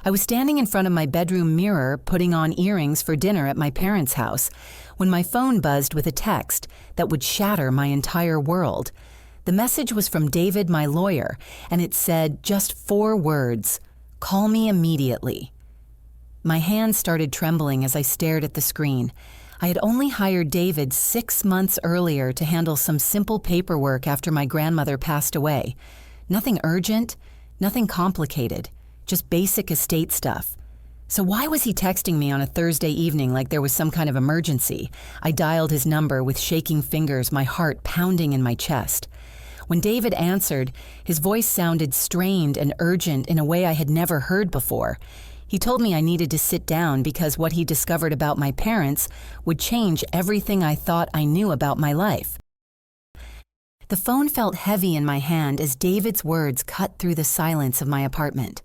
I was standing in front of my bedroom mirror putting on earrings for dinner at my parents' house when my phone buzzed with a text that would shatter my entire world. The message was from David, my lawyer, and it said just 4 words: "Call me immediately." My hands started trembling as I stared at the screen. I had only hired David 6 months earlier to handle some simple paperwork after my grandmother passed away. Nothing urgent, nothing complicated, just basic estate stuff. So why was he texting me on a Thursday evening like there was some kind of emergency? I dialed his number with shaking fingers, my heart pounding in my chest. When David answered, his voice sounded strained and urgent in a way I had never heard before. He told me I needed to sit down because what he discovered about my parents would change everything I thought I knew about my life. The phone felt heavy in my hand as David's words cut through the silence of my apartment.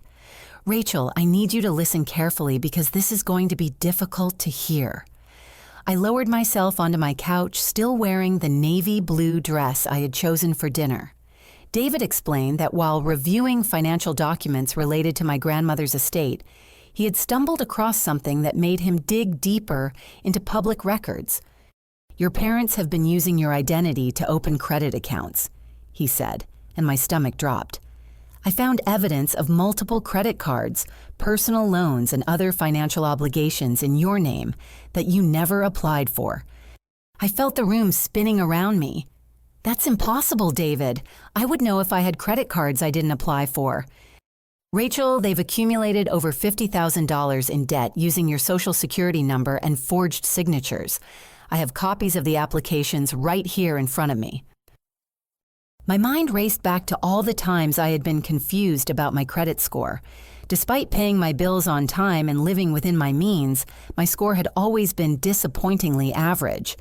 "Rachel, I need you to listen carefully because this is going to be difficult to hear." I lowered myself onto my couch, still wearing the navy blue dress I had chosen for dinner. David explained that while reviewing financial documents related to my grandmother's estate, he had stumbled across something that made him dig deeper into public records. "Your parents have been using your identity to open credit accounts," he said, and my stomach dropped. I found evidence of multiple credit cards, personal loans, and other financial obligations in your name that you never applied for. I felt the room spinning around me. "That's impossible, David. I would know if I had credit cards I didn't apply for." "Rachel, they've accumulated over $50,000 in debt using your Social Security number and forged signatures. I have copies of the applications right here in front of me." My mind raced back to all the times I had been confused about my credit score. Despite paying my bills on time and living within my means, my score had always been disappointingly average.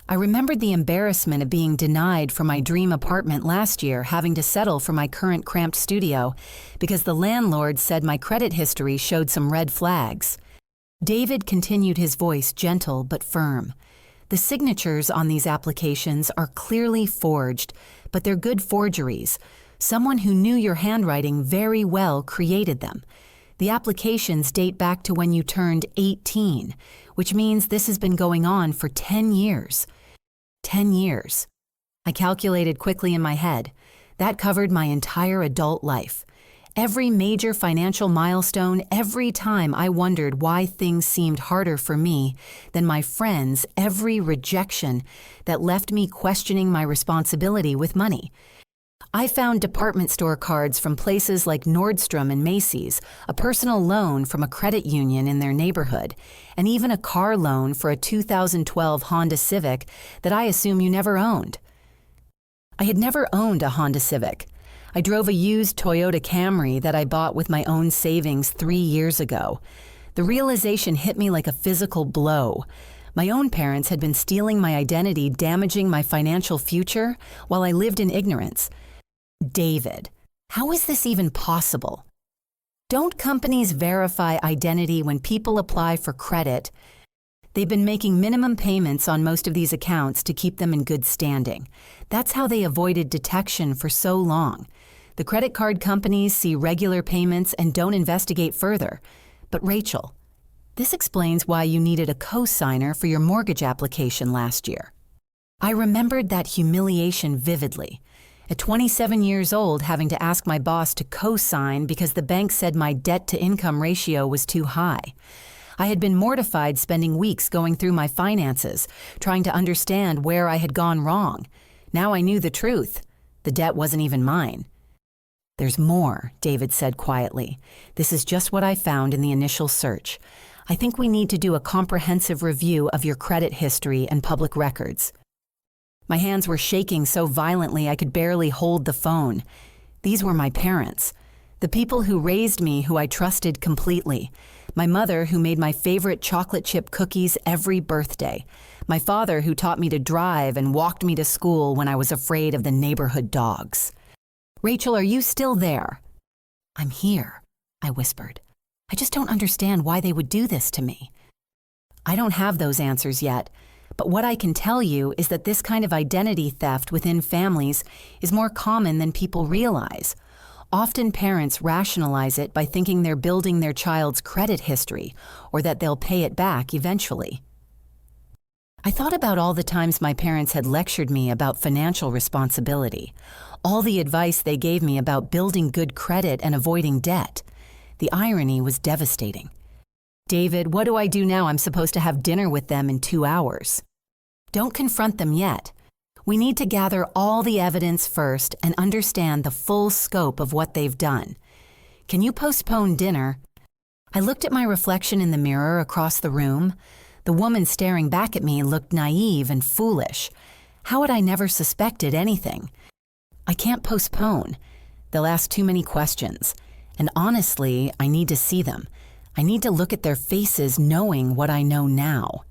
I remembered the embarrassment of being denied for my dream apartment last year, having to settle for my current cramped studio because the landlord said my credit history showed some red flags. David continued, his voice gentle but firm. "The signatures on these applications are clearly forged, but they're good forgeries. Someone who knew your handwriting very well created them. The applications date back to when you turned 18, which means this has been going on for 10 years. 10 years. I calculated quickly in my head. That covered my entire adult life. Every major financial milestone, every time I wondered why things seemed harder for me than my friends, every rejection that left me questioning my responsibility with money. I found department store cards from places like Nordstrom and Macy's, a personal loan from a credit union in their neighborhood, and even a car loan for a 2012 Honda Civic that I assume you never owned. I had never owned a Honda Civic. I drove a used Toyota Camry that I bought with my own savings 3 years ago. The realization hit me like a physical blow. My own parents had been stealing my identity, damaging my financial future while I lived in ignorance. David, how is this even possible? Don't companies verify identity when people apply for credit? They've been making minimum payments on most of these accounts to keep them in good standing. That's how they avoided detection for so long. The credit card companies see regular payments and don't investigate further. But Rachel, this explains why you needed a co-signer for your mortgage application last year. I remembered that humiliation vividly. At 27 years old, having to ask my boss to co-sign because the bank said my debt-to-income ratio was too high. I had been mortified spending weeks going through my finances, trying to understand where I had gone wrong. Now I knew the truth. The debt wasn't even mine. "There's more," David said quietly. "This is just what I found in the initial search. I think we need to do a comprehensive review of your credit history and public records." My hands were shaking so violently I could barely hold the phone. These were my parents, the people who raised me, who I trusted completely. My mother, who made my favorite chocolate chip cookies every birthday. My father, who taught me to drive and walked me to school when I was afraid of the neighborhood dogs. "Rachel, are you still there?" "I'm here," I whispered. "I just don't understand why they would do this to me." I don't have those answers yet. But what I can tell you is that this kind of identity theft within families is more common than people realize. Often parents rationalize it by thinking they're building their child's credit history or that they'll pay it back eventually. I thought about all the times my parents had lectured me about financial responsibility, all the advice they gave me about building good credit and avoiding debt. The irony was devastating. "David, what do I do now? I'm supposed to have dinner with them in 2 hours." Don't confront them yet. We need to gather all the evidence first and understand the full scope of what they've done. Can you postpone dinner? I looked at my reflection in the mirror across the room. The woman staring back at me looked naive and foolish. How had I never suspected anything? I can't postpone. They'll ask too many questions. And honestly, I need to see them. I need to look at their faces knowing what I know now.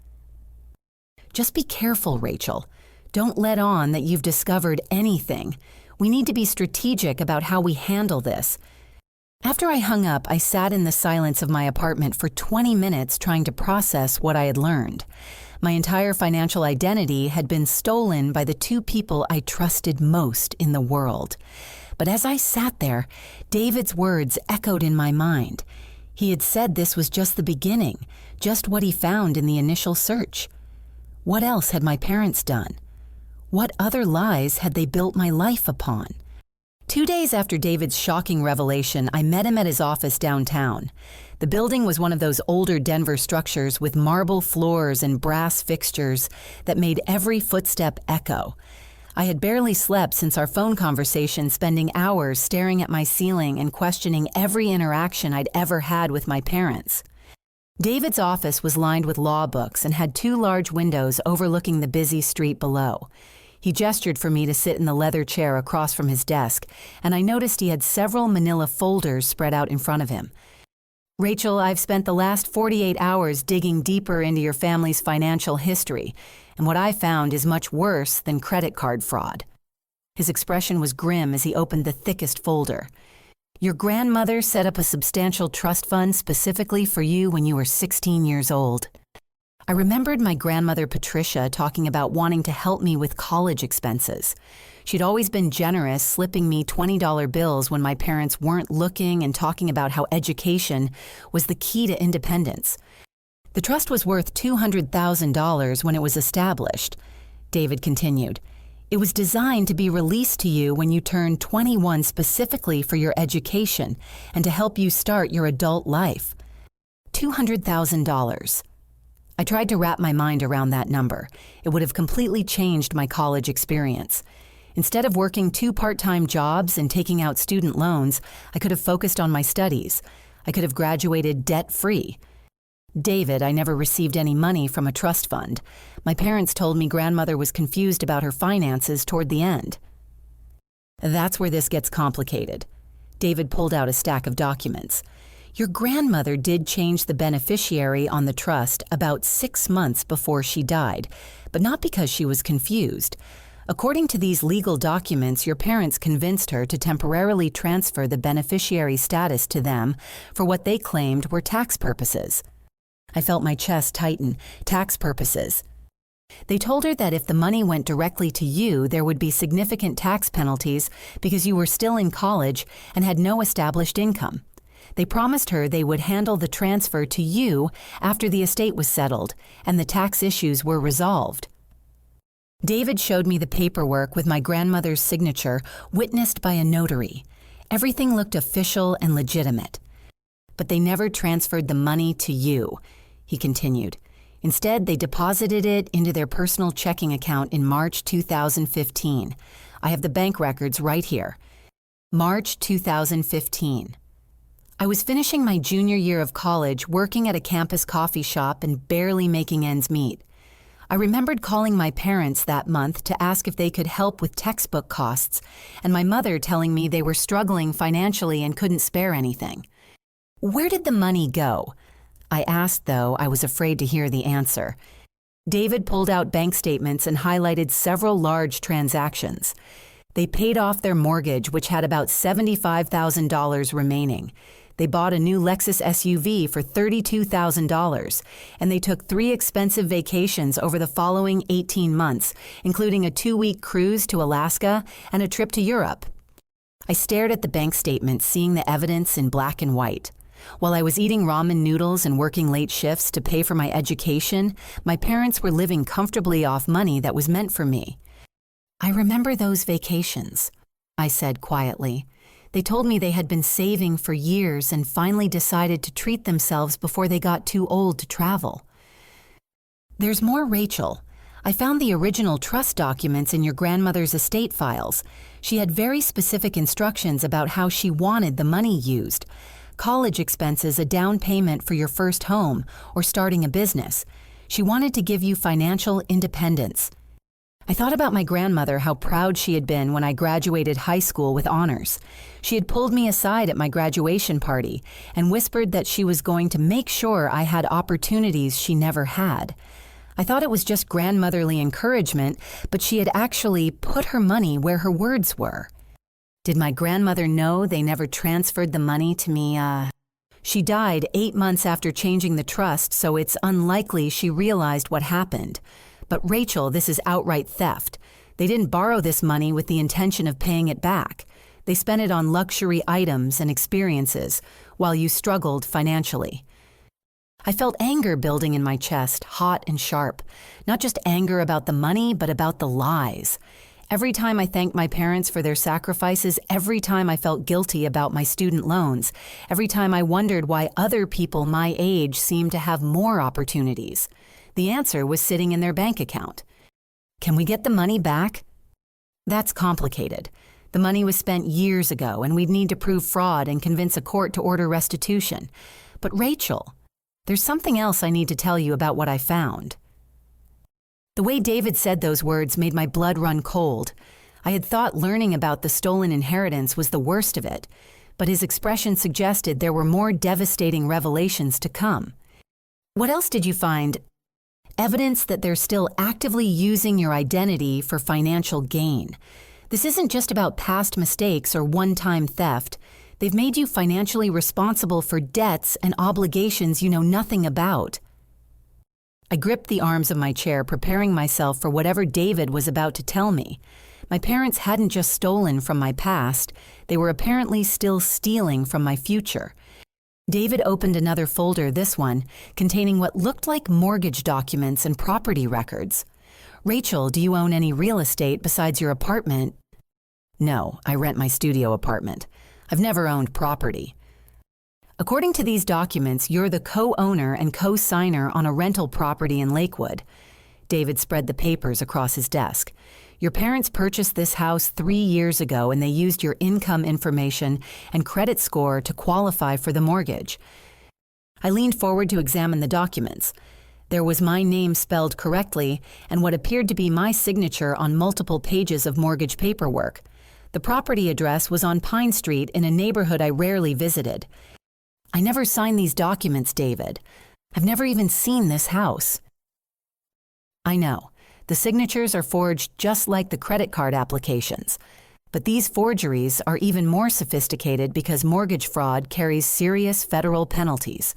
Just be careful, Rachel. Don't let on that you've discovered anything. We need to be strategic about how we handle this. After I hung up, I sat in the silence of my apartment for 20 minutes trying to process what I had learned. My entire financial identity had been stolen by the two people I trusted most in the world. But as I sat there, David's words echoed in my mind. He had said this was just the beginning, just what he found in the initial search. What else had my parents done? What other lies had they built my life upon? 2 days after David's shocking revelation, I met him at his office downtown. The building was one of those older Denver structures with marble floors and brass fixtures that made every footstep echo. I had barely slept since our phone conversation, spending hours staring at my ceiling and questioning every interaction I'd ever had with my parents. David's office was lined with law books and had 2 large windows overlooking the busy street below. He gestured for me to sit in the leather chair across from his desk, and I noticed he had several manila folders spread out in front of him. "Rachel, I've spent the last 48 hours digging deeper into your family's financial history, and what I found is much worse than credit card fraud." His expression was grim as he opened the thickest folder. "Your grandmother set up a substantial trust fund specifically for you when you were 16 years old." I remembered my grandmother Patricia talking about wanting to help me with college expenses. She'd always been generous, slipping me $20 bills when my parents weren't looking and talking about how education was the key to independence. "The trust was worth $200,000 when it was established," David continued. "It was designed to be released to you when you turned 21 specifically for your education and to help you start your adult life." $200,000. I tried to wrap my mind around that number. It would have completely changed my college experience. Instead of working 2 part-time jobs and taking out student loans, I could have focused on my studies. I could have graduated debt-free. "David, I never received any money from a trust fund. My parents told me grandmother was confused about her finances toward the end." That's where this gets complicated. David pulled out a stack of documents. "Your grandmother did change the beneficiary on the trust about 6 months before she died, but not because she was confused. According to these legal documents, your parents convinced her to temporarily transfer the beneficiary status to them for what they claimed were tax purposes." I felt my chest tighten. Tax purposes. "They told her that if the money went directly to you, there would be significant tax penalties because you were still in college and had no established income. They promised her they would handle the transfer to you after the estate was settled and the tax issues were resolved." David showed me the paperwork with my grandmother's signature, witnessed by a notary. Everything looked official and legitimate. "But they never transferred the money to you," he continued. "Instead, they deposited it into their personal checking account in March 2015. I have the bank records right here. March 2015. I was finishing my junior year of college, working at a campus coffee shop and barely making ends meet. I remembered calling my parents that month to ask if they could help with textbook costs, and my mother telling me they were struggling financially and couldn't spare anything. Where did the money go? I asked, though I was afraid to hear the answer. David pulled out bank statements and highlighted several large transactions. They paid off their mortgage, which had about $75,000 remaining. They bought a new Lexus SUV for $32,000, and they took 3 expensive vacations over the following 18 months, including a 2-week cruise to Alaska and a trip to Europe. I stared at the bank statement, seeing the evidence in black and white. While I was eating ramen noodles and working late shifts to pay for my education, my parents were living comfortably off money that was meant for me. "I remember those vacations," I said quietly. "They told me they had been saving for years and finally decided to treat themselves before they got too old to travel." "There's more, Rachel. I found the original trust documents in your grandmother's estate files. She had very specific instructions about how she wanted the money used. College expenses, a down payment for your first home, or starting a business. She wanted to give you financial independence. I thought about my grandmother, how proud she had been when I graduated high school with honors. She had pulled me aside at my graduation party and whispered that she was going to make sure I had opportunities she never had. I thought it was just grandmotherly encouragement, but she had actually put her money where her words were. Did my grandmother know they never transferred the money to me? She died 8 months after changing the trust, so it's unlikely she realized what happened. But Rachel, this is outright theft. They didn't borrow this money with the intention of paying it back. They spent it on luxury items and experiences while you struggled financially." I felt anger building in my chest, hot and sharp. Not just anger about the money, but about the lies. Every time I thanked my parents for their sacrifices, every time I felt guilty about my student loans, every time I wondered why other people my age seemed to have more opportunities. The answer was sitting in their bank account. "Can we get the money back?" "That's complicated. The money was spent years ago, and we'd need to prove fraud and convince a court to order restitution. But Rachel, there's something else I need to tell you about what I found." The way David said those words made my blood run cold. I had thought learning about the stolen inheritance was the worst of it, but his expression suggested there were more devastating revelations to come. "What else did you find?" "Evidence that they're still actively using your identity for financial gain. This isn't just about past mistakes or one-time theft. They've made you financially responsible for debts and obligations you know nothing about." I gripped the arms of my chair, preparing myself for whatever David was about to tell me. My parents hadn't just stolen from my past, they were apparently still stealing from my future. David opened another folder, this one, containing what looked like mortgage documents and property records. "Rachel, do you own any real estate besides your apartment?" "No, I rent my studio apartment. I've never owned property." "According to these documents, you're the co-owner and co-signer on a rental property in Lakewood." David spread the papers across his desk. "Your parents purchased this house 3 years ago, and they used your income information and credit score to qualify for the mortgage." I leaned forward to examine the documents. There was my name spelled correctly and what appeared to be my signature on multiple pages of mortgage paperwork. The property address was on Pine Street in a neighborhood I rarely visited. "I never signed these documents, David. I've never even seen this house." "I know. The signatures are forged just like the credit card applications. But these forgeries are even more sophisticated because mortgage fraud carries serious federal penalties.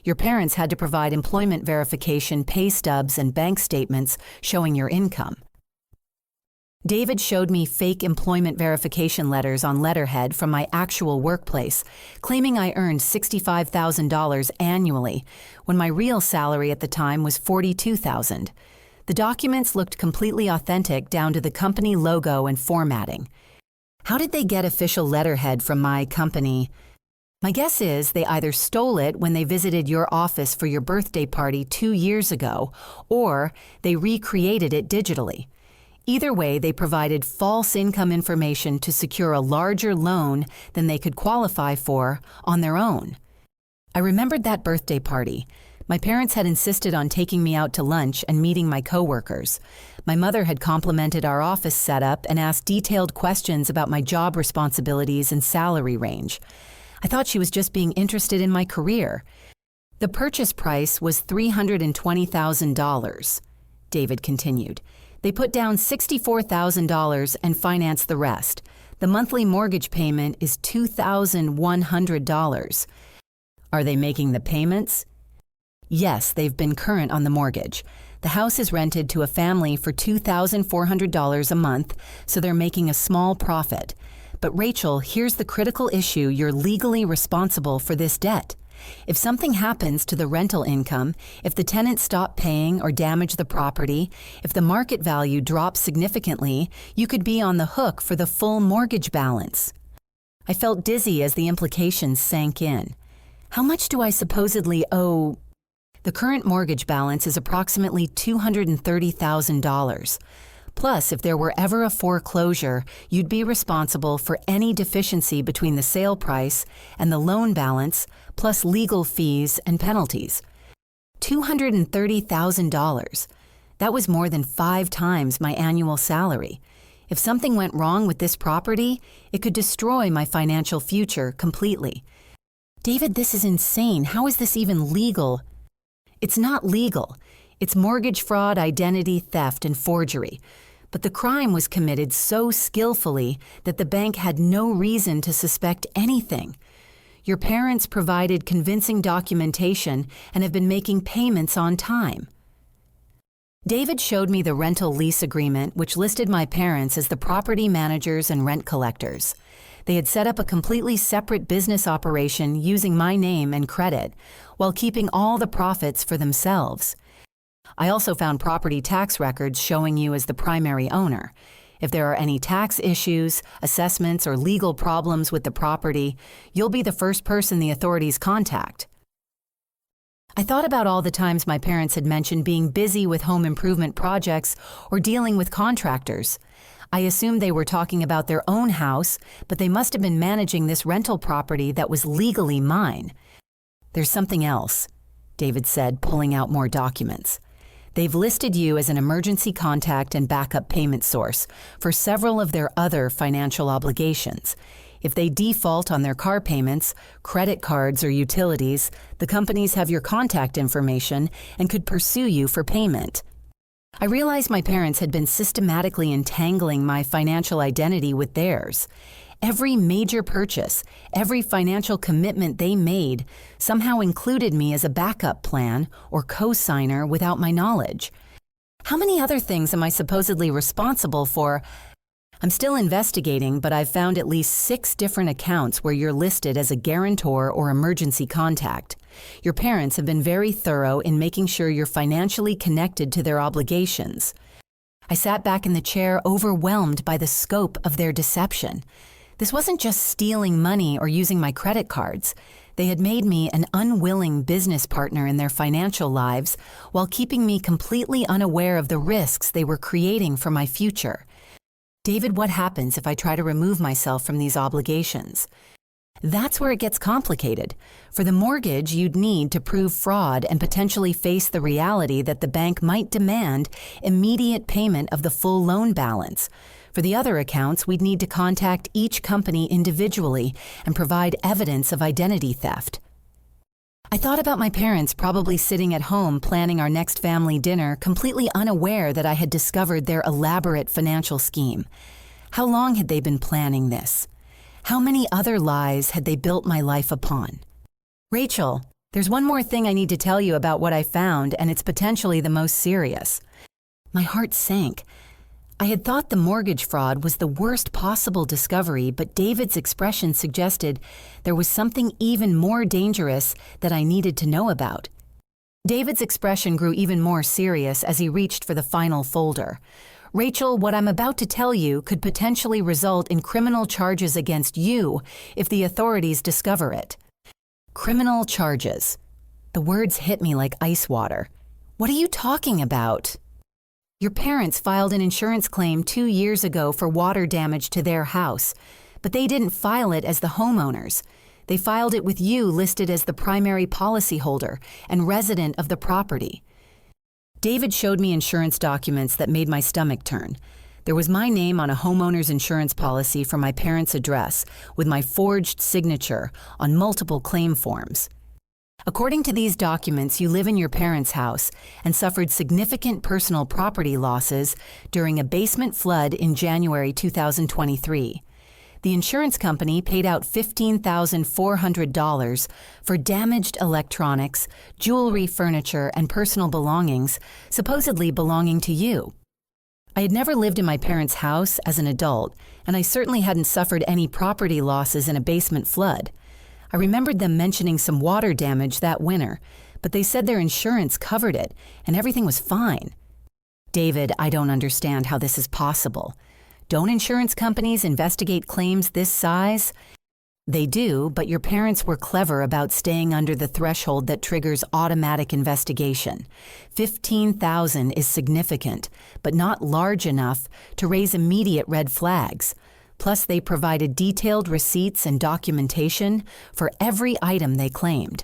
Your parents had to provide employment verification, pay stubs, and bank statements showing your income." David showed me fake employment verification letters on letterhead from my actual workplace, claiming I earned $65,000 annually, when my real salary at the time was $42,000. The documents looked completely authentic down to the company logo and formatting. How did they get official letterhead from my company? My guess is they either stole it when they visited your office for your birthday party 2 years ago, or they recreated it digitally. Either way, they provided false income information to secure a larger loan than they could qualify for on their own. I remembered that birthday party. My parents had insisted on taking me out to lunch and meeting my coworkers. My mother had complimented our office setup and asked detailed questions about my job responsibilities and salary range. I thought she was just being interested in my career. "The purchase price was $320,000, David continued. "They put down $64,000 and financed the rest. The monthly mortgage payment is $2,100. "Are they making the payments?" "Yes, they've been current on the mortgage. The house is rented to a family for $2,400 a month, so they're making a small profit. But Rachel, here's the critical issue: you're legally responsible for this debt. If something happens to the rental income, if the tenants stop paying or damage the property, if the market value drops significantly, you could be on the hook for the full mortgage balance. I felt dizzy as the implications sank in. How much do I supposedly owe? The current mortgage balance is approximately $230,000. Plus, if there were ever a foreclosure, you'd be responsible for any deficiency between the sale price and the loan balance, plus legal fees and penalties. $230,000. That was more than 5 times my annual salary. If something went wrong with this property, it could destroy my financial future completely. David, this is insane. How is this even legal? It's not legal. It's mortgage fraud, identity theft, and forgery. But the crime was committed so skillfully that the bank had no reason to suspect anything. Your parents provided convincing documentation and have been making payments on time. David showed me the rental lease agreement, which listed my parents as the property managers and rent collectors. They had set up a completely separate business operation using my name and credit, while keeping all the profits for themselves. I also found property tax records showing you as the primary owner. If there are any tax issues, assessments, or legal problems with the property, you'll be the first person the authorities contact. I thought about all the times my parents had mentioned being busy with home improvement projects or dealing with contractors. I assumed they were talking about their own house, but they must have been managing this rental property that was legally mine. There's something else, David said, pulling out more documents. They've listed you as an emergency contact and backup payment source for several of their other financial obligations. If they default on their car payments, credit cards, or utilities, the companies have your contact information and could pursue you for payment. I realized my parents had been systematically entangling my financial identity with theirs. Every major purchase, every financial commitment they made somehow included me as a backup plan or co-signer without my knowledge. How many other things am I supposedly responsible for? I'm still investigating, but I've found at least 6 different accounts where you're listed as a guarantor or emergency contact. Your parents have been very thorough in making sure you're financially connected to their obligations. I sat back in the chair, overwhelmed by the scope of their deception. This wasn't just stealing money or using my credit cards. They had made me an unwilling business partner in their financial lives while keeping me completely unaware of the risks they were creating for my future. David, what happens if I try to remove myself from these obligations? That's where it gets complicated. For the mortgage, you'd need to prove fraud and potentially face the reality that the bank might demand immediate payment of the full loan balance. For the other accounts, we'd need to contact each company individually and provide evidence of identity theft. I thought about my parents probably sitting at home planning our next family dinner, completely unaware that I had discovered their elaborate financial scheme. How long had they been planning this? How many other lies had they built my life upon? Rachel, there's one more thing I need to tell you about what I found, and it's potentially the most serious. My heart sank. I had thought the mortgage fraud was the worst possible discovery, but David's expression suggested there was something even more dangerous that I needed to know about. David's expression grew even more serious as he reached for the final folder. Rachel, what I'm about to tell you could potentially result in criminal charges against you if the authorities discover it. Criminal charges. The words hit me like ice water. What are you talking about? Your parents filed an insurance claim 2 years ago for water damage to their house, but they didn't file it as the homeowners. They filed it with you listed as the primary policyholder and resident of the property. David showed me insurance documents that made my stomach turn. There was my name on a homeowner's insurance policy for my parents' address, with my forged signature on multiple claim forms. According to these documents, you live in your parents' house and suffered significant personal property losses during a basement flood in January 2023. The insurance company paid out $15,400 for damaged electronics, jewelry, furniture, and personal belongings, supposedly belonging to you. I had never lived in my parents' house as an adult, and I certainly hadn't suffered any property losses in a basement flood. I remembered them mentioning some water damage that winter, but they said their insurance covered it, and everything was fine. David, I don't understand how this is possible. Don't insurance companies investigate claims this size? They do, but your parents were clever about staying under the threshold that triggers automatic investigation. $15,000 is significant, but not large enough to raise immediate red flags. Plus, they provided detailed receipts and documentation for every item they claimed.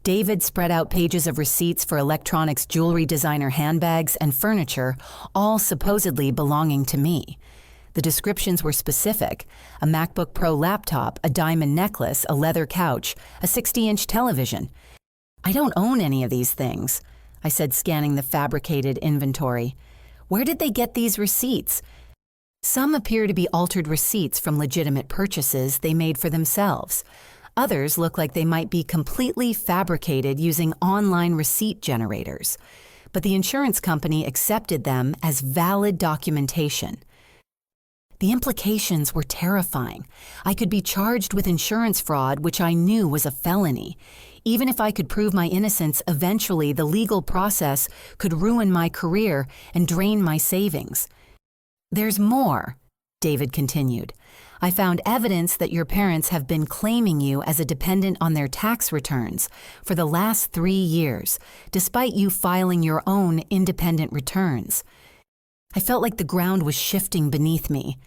David spread out pages of receipts for electronics jewelry designer handbags and furniture, all supposedly belonging to me. The descriptions were specific: a MacBook Pro laptop, a diamond necklace, a leather couch, a 60-inch television. I don't own any of these things, I said, scanning the fabricated inventory. Where did they get these receipts? Some appear to be altered receipts from legitimate purchases they made for themselves. Others look like they might be completely fabricated using online receipt generators. But the insurance company accepted them as valid documentation. The implications were terrifying. I could be charged with insurance fraud, which I knew was a felony. Even if I could prove my innocence, eventually the legal process could ruin my career and drain my savings. There's more, David continued. I found evidence that your parents have been claiming you as a dependent on their tax returns for the last 3 years, despite you filing your own independent returns. I felt like the ground was shifting beneath me.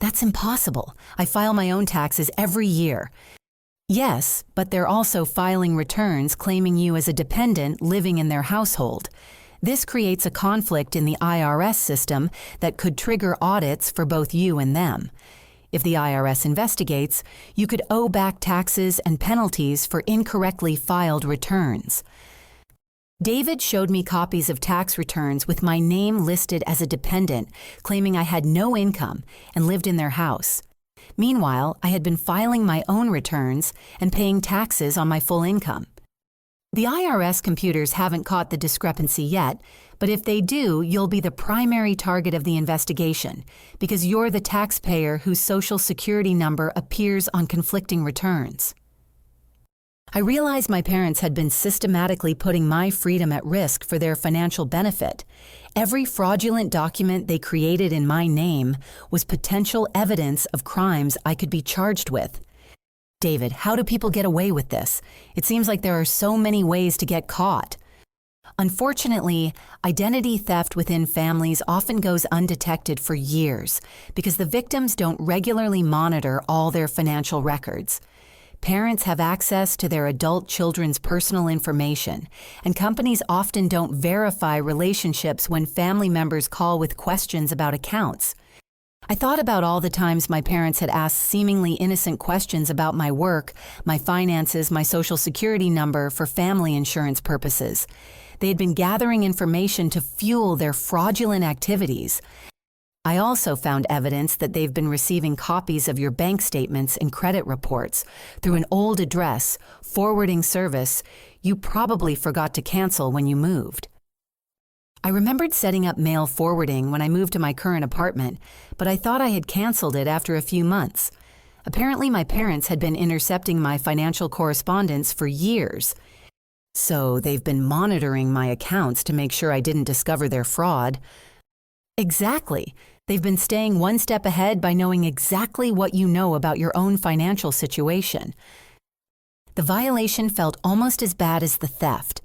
That's impossible. I file my own taxes every year. Yes, but they're also filing returns claiming you as a dependent living in their household. This creates a conflict in the IRS system that could trigger audits for both you and them. If the IRS investigates, you could owe back taxes and penalties for incorrectly filed returns. David showed me copies of tax returns with my name listed as a dependent, claiming I had no income and lived in their house. Meanwhile, I had been filing my own returns and paying taxes on my full income. The IRS computers haven't caught the discrepancy yet, but if they do, you'll be the primary target of the investigation because you're the taxpayer whose Social Security number appears on conflicting returns. I realized my parents had been systematically putting my freedom at risk for their financial benefit. Every fraudulent document they created in my name was potential evidence of crimes I could be charged with. David, how do people get away with this? It seems like there are so many ways to get caught. Unfortunately, identity theft within families often goes undetected for years because the victims don't regularly monitor all their financial records. Parents have access to their adult children's personal information, and companies often don't verify relationships when family members call with questions about accounts. I thought about all the times my parents had asked seemingly innocent questions about my work, my finances, my Social Security number for family insurance purposes. They had been gathering information to fuel their fraudulent activities. I also found evidence that they've been receiving copies of your bank statements and credit reports through an old address, forwarding service you probably forgot to cancel when you moved. I remembered setting up mail forwarding when I moved to my current apartment, but I thought I had canceled it after a few months. Apparently, my parents had been intercepting my financial correspondence for years. So they've been monitoring my accounts to make sure I didn't discover their fraud. Exactly. They've been staying one step ahead by knowing exactly what you know about your own financial situation. The violation felt almost as bad as the theft.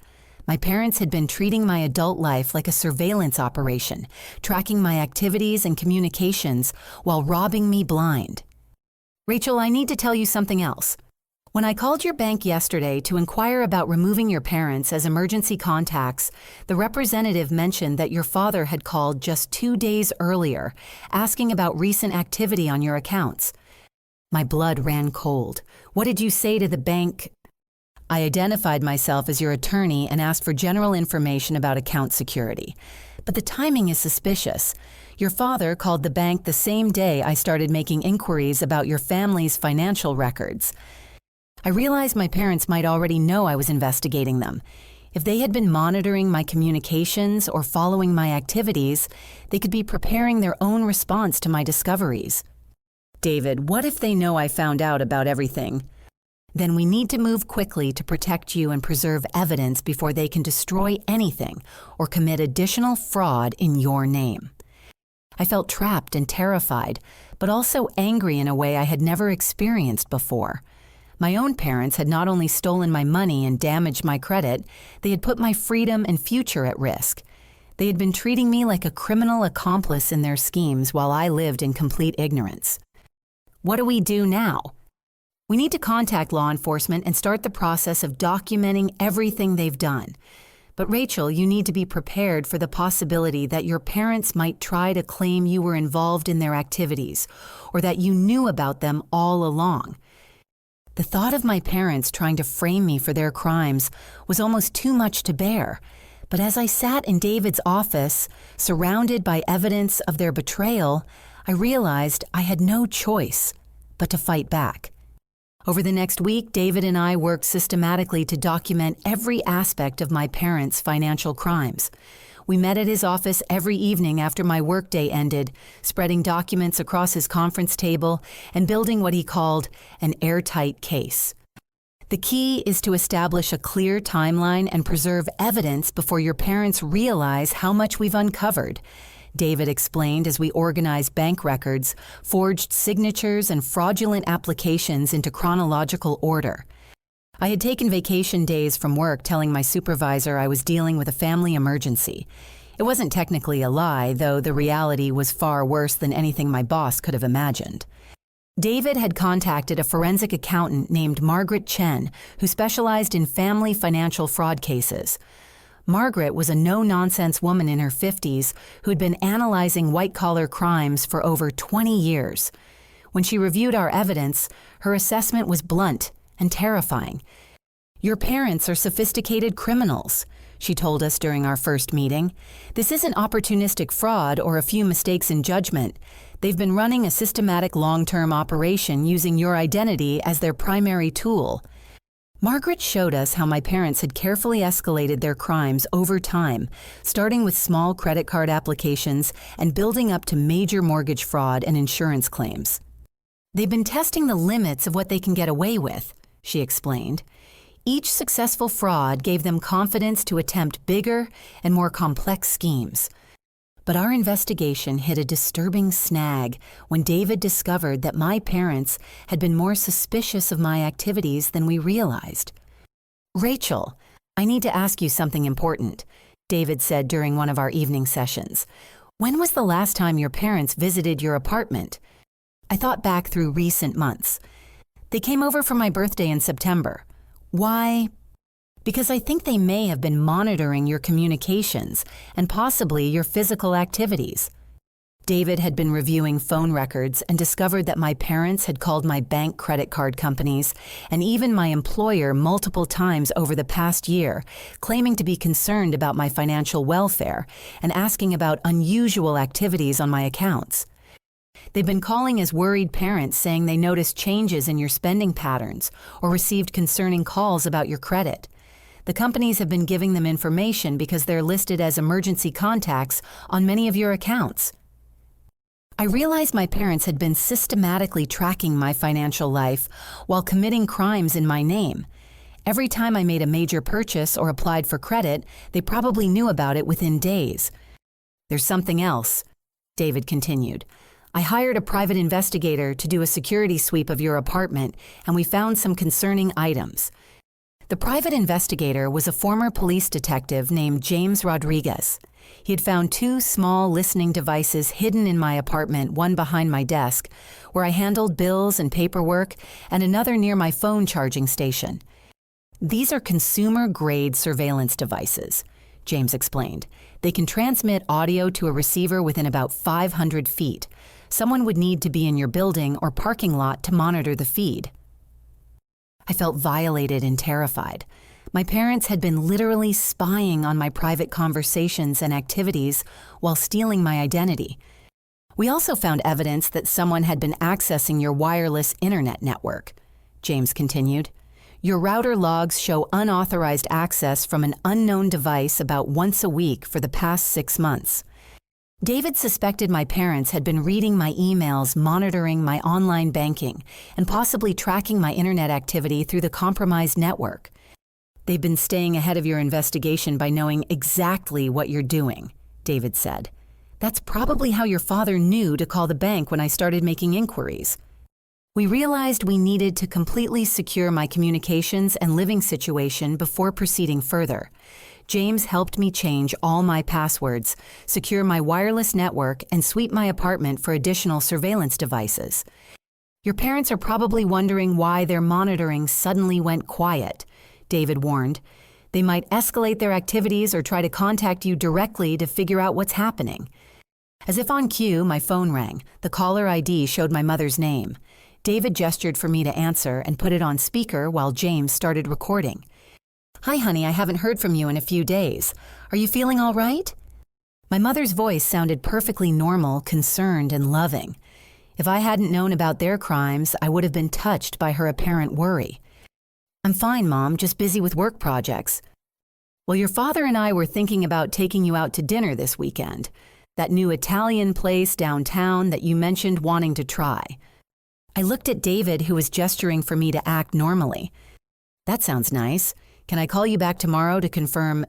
My parents had been treating my adult life like a surveillance operation, tracking my activities and communications while robbing me blind. Rachel, I need to tell you something else. When I called your bank yesterday to inquire about removing your parents as emergency contacts, the representative mentioned that your father had called just 2 days earlier, asking about recent activity on your accounts. My blood ran cold. What did you say to the bank? I identified myself as your attorney and asked for general information about account security. But the timing is suspicious. Your father called the bank the same day I started making inquiries about your family's financial records. I realized my parents might already know I was investigating them. If they had been monitoring my communications or following my activities, they could be preparing their own response to my discoveries. David, what if they know I found out about everything? Then we need to move quickly to protect you and preserve evidence before they can destroy anything or commit additional fraud in your name. I felt trapped and terrified, but also angry in a way I had never experienced before. My own parents had not only stolen my money and damaged my credit, they had put my freedom and future at risk. They had been treating me like a criminal accomplice in their schemes while I lived in complete ignorance. What do we do now? We need to contact law enforcement and start the process of documenting everything they've done. But Rachel, you need to be prepared for the possibility that your parents might try to claim you were involved in their activities or that you knew about them all along. The thought of my parents trying to frame me for their crimes was almost too much to bear. But as I sat in David's office, surrounded by evidence of their betrayal, I realized I had no choice but to fight back. Over the next week, David and I worked systematically to document every aspect of my parents' financial crimes. We met at his office every evening after my workday ended, spreading documents across his conference table and building what he called an airtight case. The key is to establish a clear timeline and preserve evidence before your parents realize how much we've uncovered, David explained as we organized bank records, forged signatures, and fraudulent applications into chronological order. I had taken vacation days from work telling my supervisor I was dealing with a family emergency. It wasn't technically a lie, though the reality was far worse than anything my boss could have imagined. David had contacted a forensic accountant named Margaret Chen, who specialized in family financial fraud cases. Margaret was a no-nonsense woman in her 50s who had been analyzing white-collar crimes for over 20 years. When she reviewed our evidence, her assessment was blunt and terrifying. "Your parents are sophisticated criminals," she told us during our first meeting. "This isn't opportunistic fraud or a few mistakes in judgment. They've been running a systematic long-term operation using your identity as their primary tool." Margaret showed us how my parents had carefully escalated their crimes over time, starting with small credit card applications and building up to major mortgage fraud and insurance claims. "They've been testing the limits of what they can get away with," she explained. Each successful fraud gave them confidence to attempt bigger and more complex schemes. But our investigation hit a disturbing snag when David discovered that my parents had been more suspicious of my activities than we realized. "Rachel, I need to ask you something important," David said during one of our evening sessions. "When was the last time your parents visited your apartment?" I thought back through recent months. "They came over for my birthday in September." "Why?" "Because I think they may have been monitoring your communications and possibly your physical activities." David had been reviewing phone records and discovered that my parents had called my bank credit card companies and even my employer multiple times over the past year, claiming to be concerned about my financial welfare and asking about unusual activities on my accounts. They've been calling as worried parents saying they noticed changes in your spending patterns or received concerning calls about your credit. The companies have been giving them information because they're listed as emergency contacts on many of your accounts. I realized my parents had been systematically tracking my financial life while committing crimes in my name. Every time I made a major purchase or applied for credit, they probably knew about it within days. "There's something else," David continued. "I hired a private investigator to do a security sweep of your apartment, and we found some concerning items." The private investigator was a former police detective named James Rodriguez. He had found 2 small listening devices hidden in my apartment, one behind my desk, where I handled bills and paperwork, and another near my phone charging station. "These are consumer-grade surveillance devices," James explained. "They can transmit audio to a receiver within about 500 feet. Someone would need to be in your building or parking lot to monitor the feed." I felt violated and terrified. My parents had been literally spying on my private conversations and activities while stealing my identity. "We also found evidence that someone had been accessing your wireless internet network," James continued. Your router logs show unauthorized access from an unknown device about once a week for the past 6 months. David suspected my parents had been reading my emails, monitoring my online banking, and possibly tracking my internet activity through the compromised network. They've been staying ahead of your investigation by knowing exactly what you're doing, David said. That's probably how your father knew to call the bank when I started making inquiries. We realized we needed to completely secure my communications and living situation before proceeding further. James helped me change all my passwords, secure my wireless network, and sweep my apartment for additional surveillance devices. Your parents are probably wondering why their monitoring suddenly went quiet, David warned. They might escalate their activities or try to contact you directly to figure out what's happening. As if on cue, my phone rang. The caller ID showed my mother's name. David gestured for me to answer and put it on speaker while James started recording. "Hi, honey, I haven't heard from you in a few days. Are you feeling all right?" My mother's voice sounded perfectly normal, concerned, and loving. If I hadn't known about their crimes, I would have been touched by her apparent worry. "I'm fine, Mom, just busy with work projects." "Well, your father and I were thinking about taking you out to dinner this weekend. That new Italian place downtown that you mentioned wanting to try." I looked at David, who was gesturing for me to act normally. "That sounds nice. Can I call you back tomorrow to confirm?"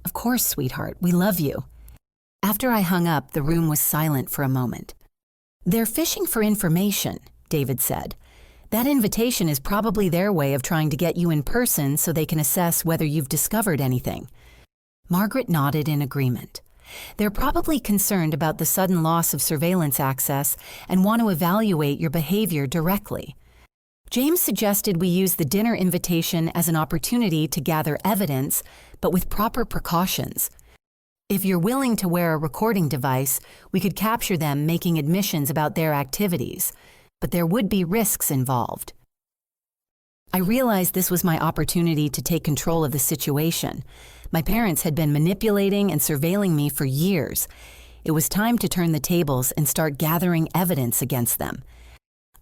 "Of course, sweetheart. We love you." After I hung up, the room was silent for a moment. "They're fishing for information," David said. "That invitation is probably their way of trying to get you in person so they can assess whether you've discovered anything." Margaret nodded in agreement. "They're probably concerned about the sudden loss of surveillance access and want to evaluate your behavior directly." James suggested we use the dinner invitation as an opportunity to gather evidence, but with proper precautions. If you're willing to wear a recording device, we could capture them making admissions about their activities, but there would be risks involved. I realized this was my opportunity to take control of the situation. My parents had been manipulating and surveilling me for years. It was time to turn the tables and start gathering evidence against them.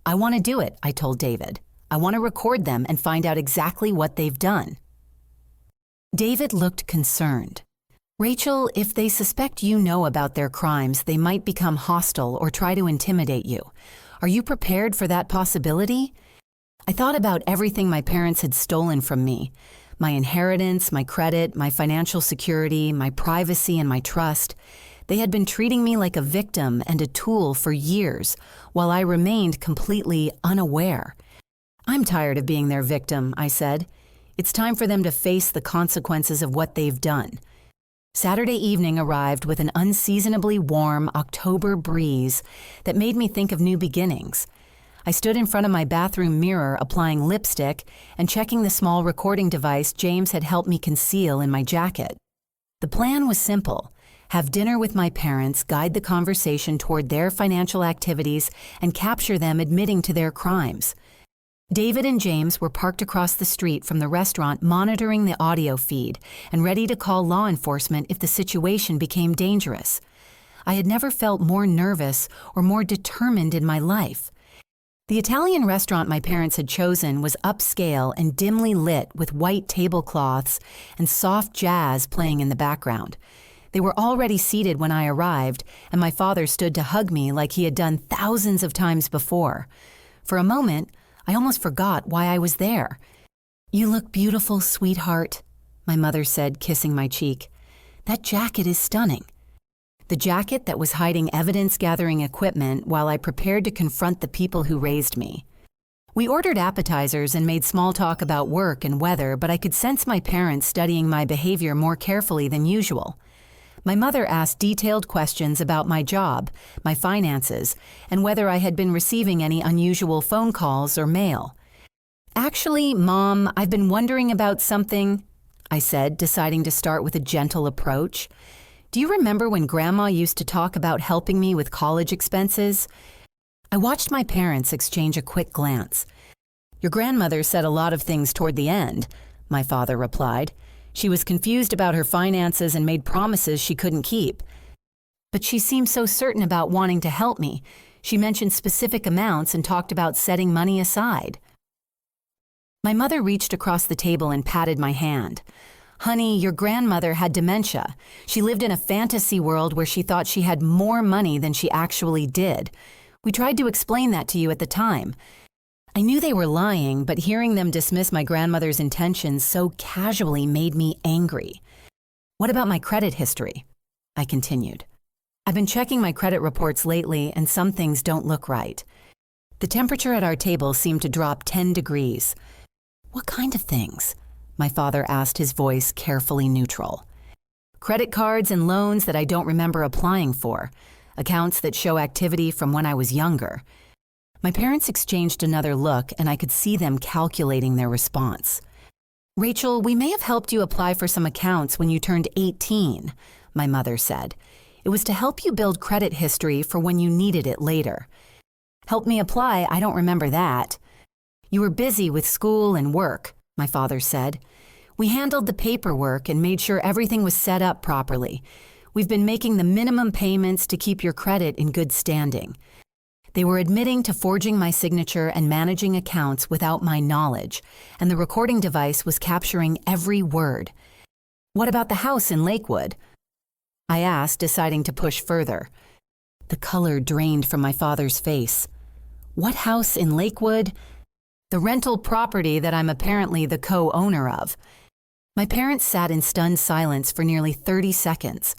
"I want to do it," I told David. "I want to record them and find out exactly what they've done." David looked concerned. "Rachel, if they suspect you know about their crimes, they might become hostile or try to intimidate you. Are you prepared for that possibility?" I thought about everything my parents had stolen from me. My inheritance, my credit, my financial security, my privacy, and my trust. They had been treating me like a victim and a tool for years, while I remained completely unaware. "I'm tired of being their victim," I said. "It's time for them to face the consequences of what they've done." Saturday evening arrived with an unseasonably warm October breeze that made me think of new beginnings. I stood in front of my bathroom mirror applying lipstick and checking the small recording device James had helped me conceal in my jacket. The plan was simple: have dinner with my parents, guide the conversation toward their financial activities, and capture them admitting to their crimes. David and James were parked across the street from the restaurant monitoring the audio feed and ready to call law enforcement if the situation became dangerous. I had never felt more nervous or more determined in my life. The Italian restaurant my parents had chosen was upscale and dimly lit with white tablecloths and soft jazz playing in the background. They were already seated when I arrived, and my father stood to hug me like he had done thousands of times before. For a moment, I almost forgot why I was there. "You look beautiful, sweetheart," my mother said, kissing my cheek. "That jacket is stunning." The jacket that was hiding evidence-gathering equipment while I prepared to confront the people who raised me. We ordered appetizers and made small talk about work and weather, but I could sense my parents studying my behavior more carefully than usual. My mother asked detailed questions about my job, my finances, and whether I had been receiving any unusual phone calls or mail. "Actually, Mom, I've been wondering about something," I said, deciding to start with a gentle approach. "Do you remember when Grandma used to talk about helping me with college expenses?" I watched my parents exchange a quick glance. "Your grandmother said a lot of things toward the end," my father replied. "She was confused about her finances and made promises she couldn't keep. But she seemed so certain about wanting to help me. She mentioned specific amounts and talked about setting money aside." My mother reached across the table and patted my hand. Honey, your grandmother had dementia. She lived in a fantasy world where she thought she had more money than she actually did. We tried to explain that to you at the time. I knew they were lying, but hearing them dismiss my grandmother's intentions so casually made me angry. What about my credit history? I continued. I've been checking my credit reports lately, and some things don't look right. The temperature at our table seemed to drop 10 degrees. What kind of things? My father asked, his voice carefully neutral. Credit cards and loans that I don't remember applying for, accounts that show activity from when I was younger. My parents exchanged another look, and I could see them calculating their response. Rachel, we may have helped you apply for some accounts when you turned 18, my mother said. It was to help you build credit history for when you needed it later. Help me apply, I don't remember that. You were busy with school and work, my father said. We handled the paperwork and made sure everything was set up properly. We've been making the minimum payments to keep your credit in good standing. They were admitting to forging my signature and managing accounts without my knowledge, and the recording device was capturing every word. What about the house in Lakewood? I asked, deciding to push further. The color drained from my father's face. What house in Lakewood? The rental property that I'm apparently the co-owner of. My parents sat in stunned silence for nearly 30 seconds.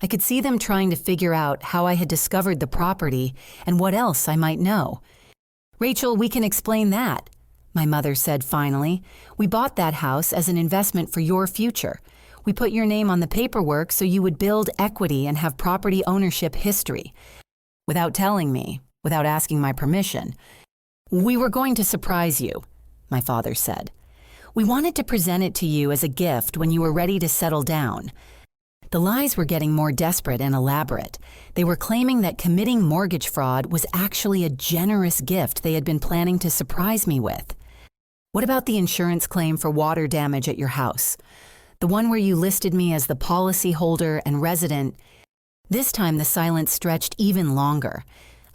I could see them trying to figure out how I had discovered the property and what else I might know. Rachel, we can explain that, my mother said finally. We bought that house as an investment for your future. We put your name on the paperwork so you would build equity and have property ownership history. Without telling me, without asking my permission. We were going to surprise you, my father said. We wanted to present it to you as a gift when you were ready to settle down. The lies were getting more desperate and elaborate. They were claiming that committing mortgage fraud was actually a generous gift they had been planning to surprise me with. What about the insurance claim for water damage at your house? The one where you listed me as the policy holder and resident. This time the silence stretched even longer.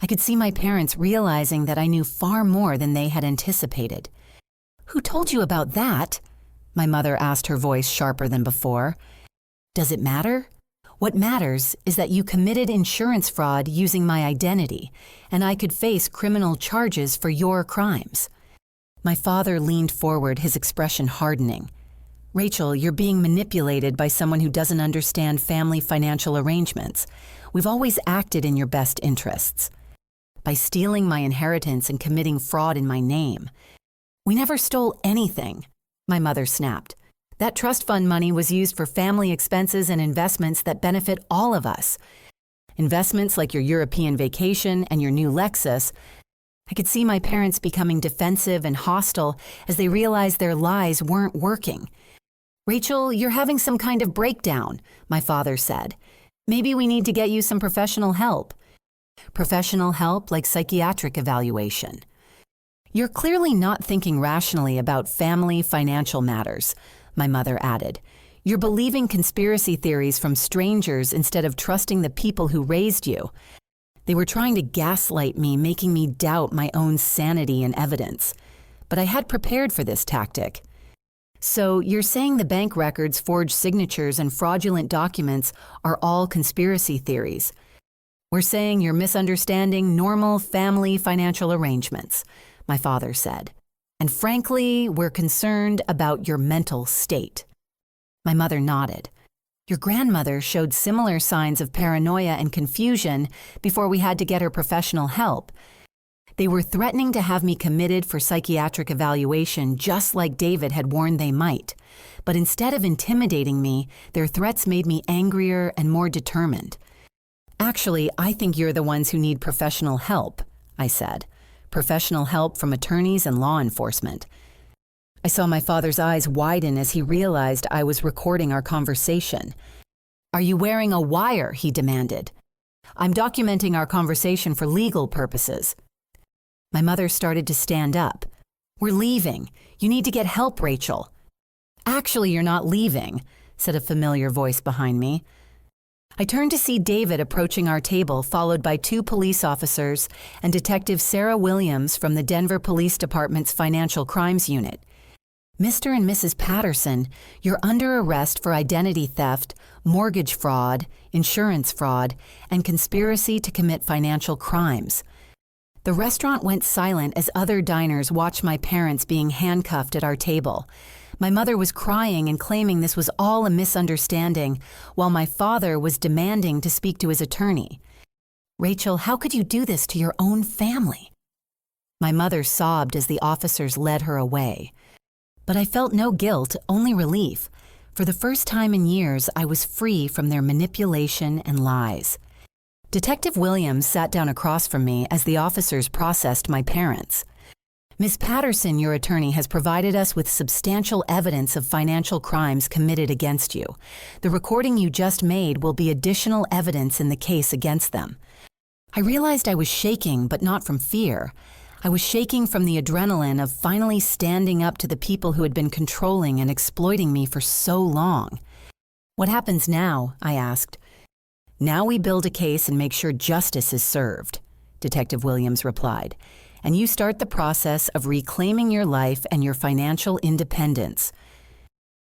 I could see my parents realizing that I knew far more than they had anticipated. Who told you about that? My mother asked, her voice sharper than before. Does it matter? What matters is that you committed insurance fraud using my identity, and I could face criminal charges for your crimes. My father leaned forward, his expression hardening. Rachel, you're being manipulated by someone who doesn't understand family financial arrangements. We've always acted in your best interests. By stealing my inheritance and committing fraud in my name. We never stole anything, my mother snapped. That trust fund money was used for family expenses and investments that benefit all of us. Investments like your European vacation and your new Lexus. I could see my parents becoming defensive and hostile as they realized their lies weren't working. Rachel, you're having some kind of breakdown, my father said. Maybe we need to get you some professional help. Professional help like psychiatric evaluation. You're clearly not thinking rationally about family financial matters, my mother added. You're believing conspiracy theories from strangers instead of trusting the people who raised you. They were trying to gaslight me, making me doubt my own sanity and evidence. But I had prepared for this tactic. So you're saying the bank records, forged signatures, and fraudulent documents are all conspiracy theories. We're saying you're misunderstanding normal family financial arrangements, my father said. And frankly, we're concerned about your mental state. My mother nodded. Your grandmother showed similar signs of paranoia and confusion before we had to get her professional help. They were threatening to have me committed for psychiatric evaluation just like David had warned they might. But instead of intimidating me, their threats made me angrier and more determined. Actually, I think you're the ones who need professional help, I said. Professional help from attorneys and law enforcement. I saw my father's eyes widen as he realized I was recording our conversation. Are you wearing a wire? He demanded. I'm documenting our conversation for legal purposes. My mother started to stand up. We're leaving. You need to get help, Rachel. Actually, you're not leaving, said a familiar voice behind me. I turned to see David approaching our table, followed by 2 police officers and Detective Sarah Williams from the Denver Police Department's Financial Crimes Unit. "Mr. and Mrs. Patterson, you're under arrest for identity theft, mortgage fraud, insurance fraud, and conspiracy to commit financial crimes." The restaurant went silent as other diners watched my parents being handcuffed at our table. My mother was crying and claiming this was all a misunderstanding, while my father was demanding to speak to his attorney. "Rachel, how could you do this to your own family?" My mother sobbed as the officers led her away. But I felt no guilt, only relief. For the first time in years, I was free from their manipulation and lies. Detective Williams sat down across from me as the officers processed my parents. "Ms. Patterson, your attorney, has provided us with substantial evidence of financial crimes committed against you. The recording you just made will be additional evidence in the case against them." I realized I was shaking, but not from fear. I was shaking from the adrenaline of finally standing up to the people who had been controlling and exploiting me for so long. "What happens now?" I asked. "Now we build a case and make sure justice is served," Detective Williams replied, "and you start the process of reclaiming your life and your financial independence."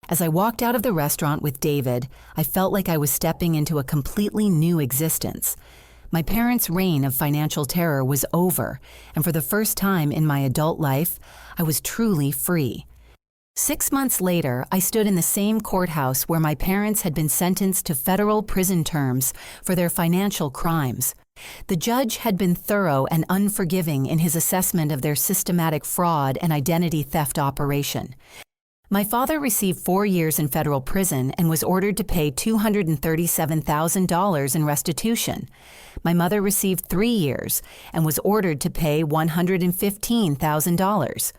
As I walked out of the restaurant with David, I felt like I was stepping into a completely new existence. My parents' reign of financial terror was over, and for the first time in my adult life, I was truly free. 6 months later, I stood in the same courthouse where my parents had been sentenced to federal prison terms for their financial crimes. The judge had been thorough and unforgiving in his assessment of their systematic fraud and identity theft operation. My father received 4 years in federal prison and was ordered to pay $237,000 in restitution. My mother received 3 years and was ordered to pay $115,000.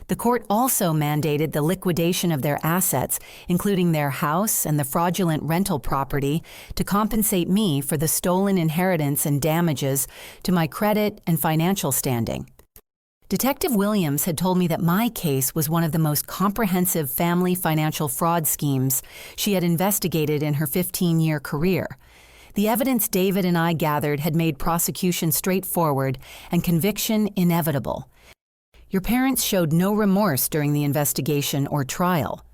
The court also mandated the liquidation of their assets, including their house and the fraudulent rental property, to compensate me for the stolen inheritance and damages to my credit and financial standing. Detective Williams had told me that my case was one of the most comprehensive family financial fraud schemes she had investigated in her 15-year career. The evidence David and I gathered had made prosecution straightforward and conviction inevitable. "Your parents showed no remorse during the investigation or trial,"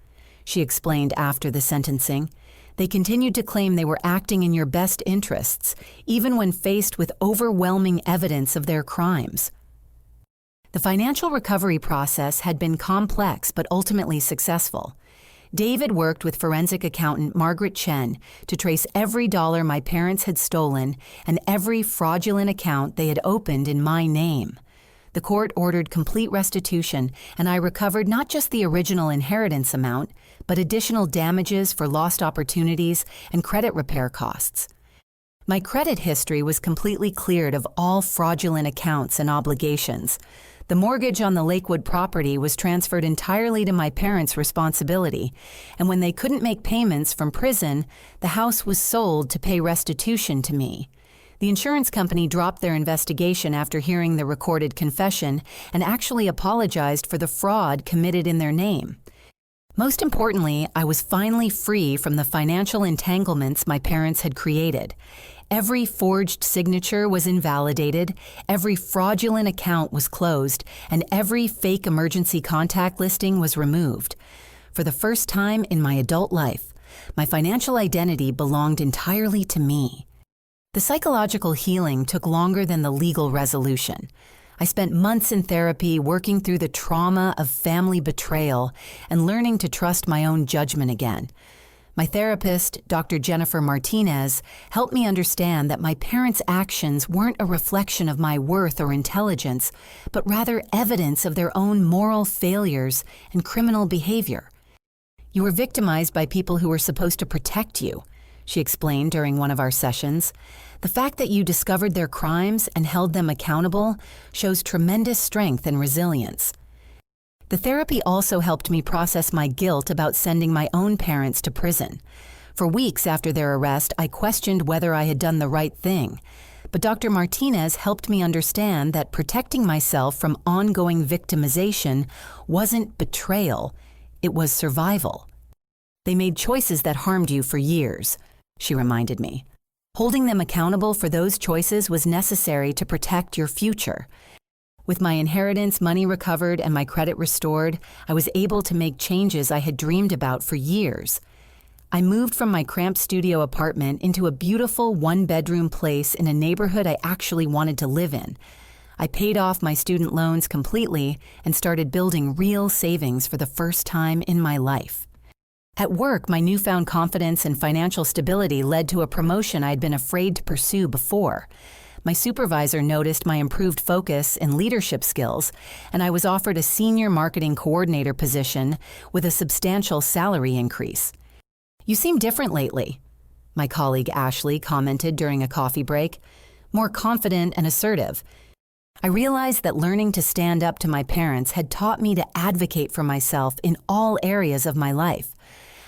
she explained after the sentencing. "They continued to claim they were acting in your best interests, even when faced with overwhelming evidence of their crimes." The financial recovery process had been complex but ultimately successful. David worked with forensic accountant Margaret Chen to trace every dollar my parents had stolen and every fraudulent account they had opened in my name. The court ordered complete restitution, and I recovered not just the original inheritance amount, but additional damages for lost opportunities and credit repair costs. My credit history was completely cleared of all fraudulent accounts and obligations. The mortgage on the Lakewood property was transferred entirely to my parents' responsibility, and when they couldn't make payments from prison, the house was sold to pay restitution to me. The insurance company dropped their investigation after hearing the recorded confession and actually apologized for the fraud committed in their name. Most importantly, I was finally free from the financial entanglements my parents had created. Every forged signature was invalidated, every fraudulent account was closed, and every fake emergency contact listing was removed. For the first time in my adult life, my financial identity belonged entirely to me. The psychological healing took longer than the legal resolution. I spent months in therapy working through the trauma of family betrayal and learning to trust my own judgment again. My therapist, Dr. Jennifer Martinez, helped me understand that my parents' actions weren't a reflection of my worth or intelligence, but rather evidence of their own moral failures and criminal behavior. "You were victimized by people who were supposed to protect you," she explained during one of our sessions. "The fact that you discovered their crimes and held them accountable shows tremendous strength and resilience." The therapy also helped me process my guilt about sending my own parents to prison. For weeks after their arrest, I questioned whether I had done the right thing. But Dr. Martinez helped me understand that protecting myself from ongoing victimization wasn't betrayal, it was survival. "They made choices that harmed you for years," she reminded me. "Holding them accountable for those choices was necessary to protect your future." With my inheritance money recovered and my credit restored, I was able to make changes I had dreamed about for years. I moved from my cramped studio apartment into a beautiful one-bedroom place in a neighborhood I actually wanted to live in. I paid off my student loans completely and started building real savings for the first time in my life. At work, my newfound confidence and financial stability led to a promotion I had been afraid to pursue before. My supervisor noticed my improved focus and leadership skills, and I was offered a senior marketing coordinator position with a substantial salary increase. "You seem different lately," my colleague Ashley commented during a coffee break. "More confident and assertive." I realized that learning to stand up to my parents had taught me to advocate for myself in all areas of my life.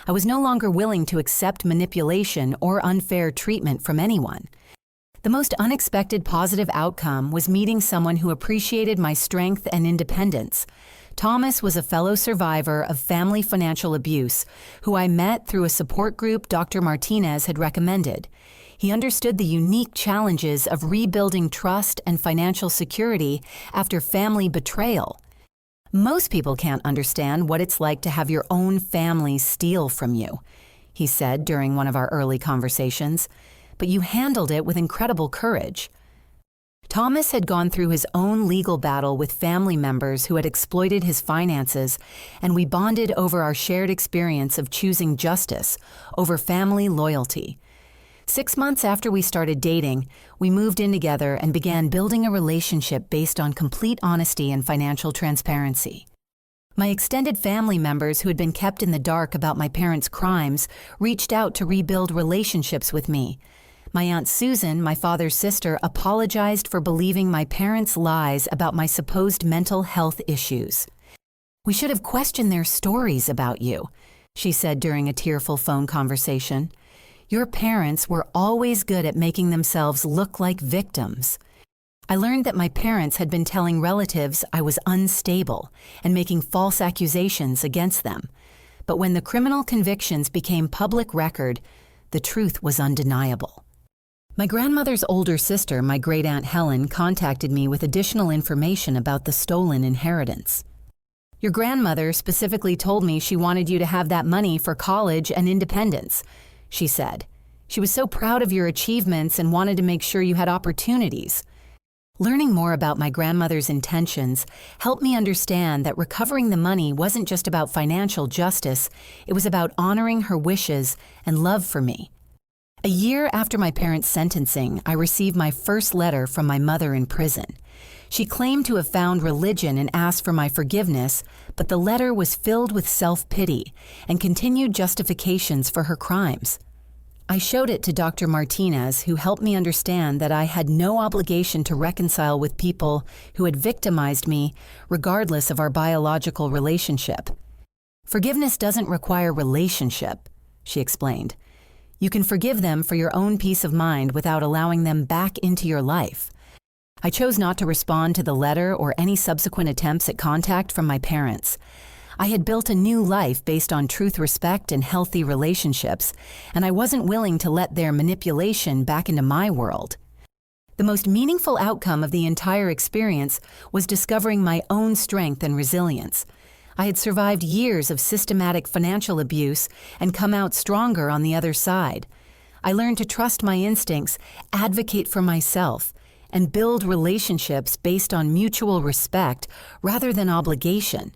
I was no longer willing to accept manipulation or unfair treatment from anyone. The most unexpected positive outcome was meeting someone who appreciated my strength and independence. Thomas was a fellow survivor of family financial abuse who I met through a support group Dr. Martinez had recommended. He understood the unique challenges of rebuilding trust and financial security after family betrayal. "Most people can't understand what it's like to have your own family steal from you," he said during one of our early conversations, "but you handled it with incredible courage." Thomas had gone through his own legal battle with family members who had exploited his finances, and we bonded over our shared experience of choosing justice over family loyalty. 6 months after we started dating, we moved in together and began building a relationship based on complete honesty and financial transparency. My extended family members who had been kept in the dark about my parents' crimes reached out to rebuild relationships with me. My Aunt Susan, my father's sister, apologized for believing my parents' lies about my supposed mental health issues. "We should have questioned their stories about you," she said during a tearful phone conversation. "Your parents were always good at making themselves look like victims." I learned that my parents had been telling relatives I was unstable and making false accusations against them. But when the criminal convictions became public record, the truth was undeniable. My grandmother's older sister, my great-aunt Helen, contacted me with additional information about the stolen inheritance. "Your grandmother specifically told me she wanted you to have that money for college and independence," she said. "She was so proud of your achievements and wanted to make sure you had opportunities." Learning more about my grandmother's intentions helped me understand that recovering the money wasn't just about financial justice, it was about honoring her wishes and love for me. A year after my parents' sentencing, I received my first letter from my mother in prison. She claimed to have found religion and asked for my forgiveness, but the letter was filled with self-pity and continued justifications for her crimes. I showed it to Dr. Martinez, who helped me understand that I had no obligation to reconcile with people who had victimized me, regardless of our biological relationship. "Forgiveness doesn't require relationship," she explained. "You can forgive them for your own peace of mind without allowing them back into your life." I chose not to respond to the letter or any subsequent attempts at contact from my parents. I had built a new life based on truth, respect, and healthy relationships, and I wasn't willing to let their manipulation back into my world. The most meaningful outcome of the entire experience was discovering my own strength and resilience. I had survived years of systematic financial abuse and come out stronger on the other side. I learned to trust my instincts, advocate for myself, and build relationships based on mutual respect rather than obligation.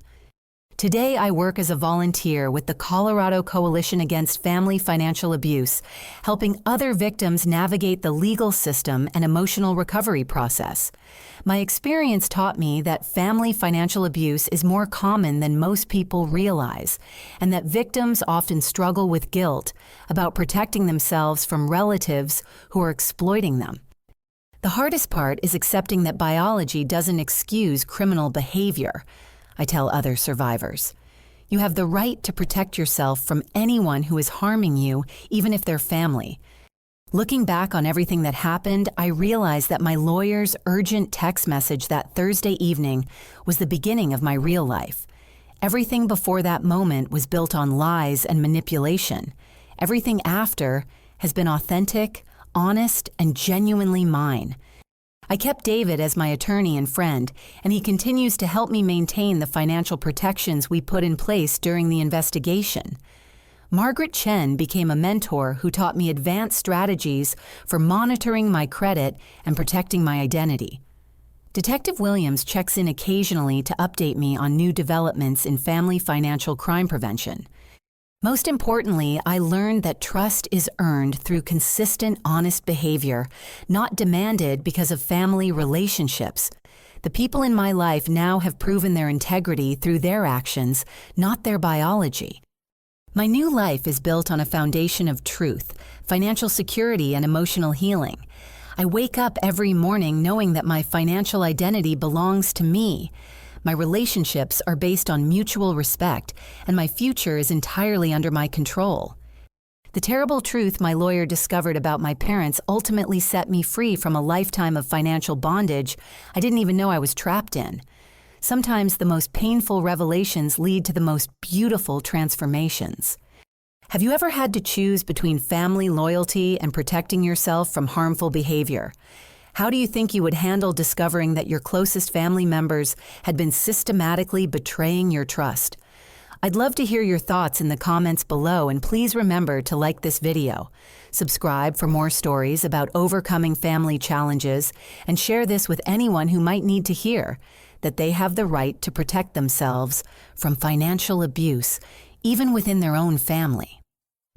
Today, I work as a volunteer with the Colorado Coalition Against Family Financial Abuse, helping other victims navigate the legal system and emotional recovery process. My experience taught me that family financial abuse is more common than most people realize, and that victims often struggle with guilt about protecting themselves from relatives who are exploiting them. The hardest part is accepting that biology doesn't excuse criminal behavior, I tell other survivors. You have the right to protect yourself from anyone who is harming you, even if they're family. Looking back on everything that happened, I realized that my lawyer's urgent text message that Thursday evening was the beginning of my real life. Everything before that moment was built on lies and manipulation. Everything after has been authentic, honest, and genuinely mine. I kept David as my attorney and friend, and he continues to help me maintain the financial protections we put in place during the investigation. Margaret Chen became a mentor who taught me advanced strategies for monitoring my credit and protecting my identity. Detective Williams checks in occasionally to update me on new developments in family financial crime prevention. Most importantly, I learned that trust is earned through consistent, honest behavior, not demanded because of family relationships. The people in my life now have proven their integrity through their actions, not their biology. My new life is built on a foundation of truth, financial security, and emotional healing. I wake up every morning knowing that my financial identity belongs to me. My relationships are based on mutual respect, and my future is entirely under my control. The terrible truth my lawyer discovered about my parents ultimately set me free from a lifetime of financial bondage I didn't even know I was trapped in. Sometimes the most painful revelations lead to the most beautiful transformations. Have you ever had to choose between family loyalty and protecting yourself from harmful behavior? How do you think you would handle discovering that your closest family members had been systematically betraying your trust? I'd love to hear your thoughts in the comments below, and please remember to like this video. Subscribe for more stories about overcoming family challenges, and share this with anyone who might need to hear that they have the right to protect themselves from financial abuse, even within their own family.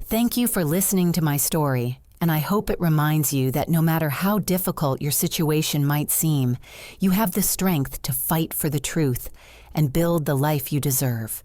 Thank you for listening to my story, and I hope it reminds you that no matter how difficult your situation might seem, you have the strength to fight for the truth and build the life you deserve.